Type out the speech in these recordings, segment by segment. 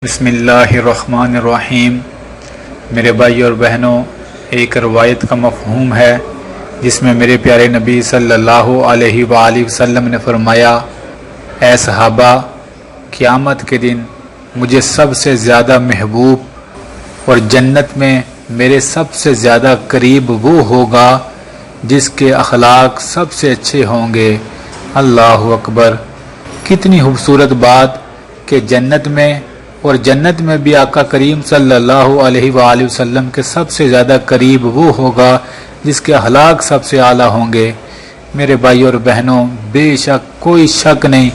बिस्मिल्लाहिर्रहमानिर्रहीम। मेरे भाई और बहनों, एक रवायत का मफ़हूम है जिसमें मेरे प्यारे नबी सल्लल्लाहु अलैहि वसल्लम ने फरमाया, ऐ सहाबा, क़यामत के दिन मुझे सबसे ज़्यादा महबूब और जन्नत में मेरे सबसे ज़्यादा करीब वो होगा जिसके अखलाक सबसे अच्छे होंगे। अल्लाहु अकबर। कितनी खूबसूरत बात कि जन्नत में और जन्नत में भी आका करीम सल्लल्लाहु अलैहि वसल्लम के सबसे ज़्यादा करीब वो होगा जिसके अखलाक सबसे आला होंगे। मेरे भाई और बहनों, बेशक कोई शक नहीं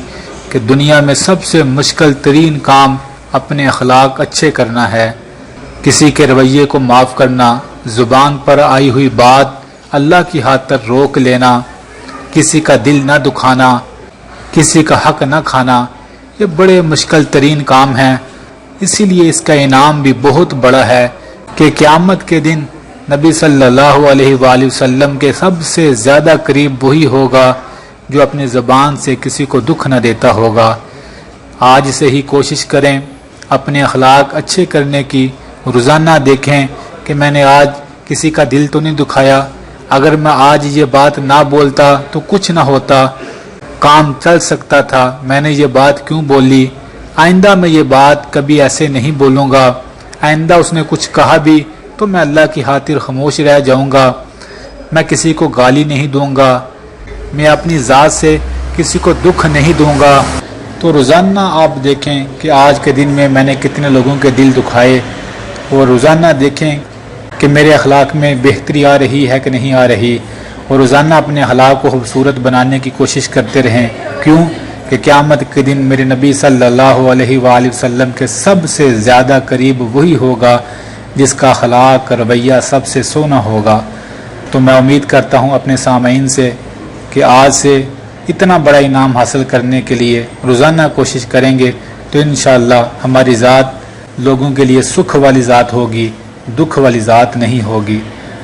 कि दुनिया में सबसे मुश्किल तरीन काम अपने अखलाक अच्छे करना है। किसी के रवैये को माफ़ करना, ज़ुबान पर आई हुई बात अल्लाह की खातिर रोक लेना, किसी का दिल न दुखाना, किसी का हक न खाना, ये बड़े मुश्किल तरीन काम हैं। इसीलिए इसका इनाम भी बहुत बड़ा है कि क़यामत के दिन नबी सल्लल्लाहु अलैहि वसल्लम के सबसे ज़्यादा करीब वही होगा जो अपनी ज़बान से किसी को दुख न देता होगा। आज से ही कोशिश करें अपने अखलाक अच्छे करने की। रोज़ाना देखें कि मैंने आज किसी का दिल तो नहीं दुखाया। अगर मैं आज ये बात ना बोलता तो कुछ ना होता, काम चल सकता था। मैंने ये बात क्यों बोली? आइंदा मैं ये बात कभी ऐसे नहीं बोलूँगा। आइंदा उसने कुछ कहा भी तो मैं अल्लाह की खातिर खामोश रह जाऊँगा। मैं किसी को गाली नहीं दूँगा, मैं अपनी ज़ात से किसी को दुख नहीं दूँगा। तो रोज़ाना आप देखें कि आज के दिन में मैंने कितने लोगों के दिल दुखाए, और रोज़ाना देखें कि मेरे अखलाक में बेहतरी आ रही है कि नहीं आ रही, और रोज़ाना अपने अखलाक को खूबसूरत बनाने की कोशिश करते रहें। क्यों कि क़यामत के दिन मेरे नबी सल्लल्लाहु अलैहि वसल्लम के सबसे ज़्यादा करीब वही होगा जिसका अखलाक रवैया सबसे सोना होगा। तो मैं उम्मीद करता हूँ अपने सामईन से कि आज से इतना बड़ा इनाम हासिल करने के लिए रोज़ाना कोशिश करेंगे तो इंशाअल्लाह हमारी ज़ात लोगों के लिए सुख वाली ज़ात होगी, दुख वाली ज़ात नहीं होगी।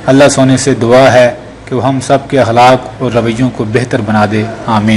अल्लाह सोने से दुआ है कि वो हम सब के अखलाक और रवैयों को बेहतर बना दे। आमीन।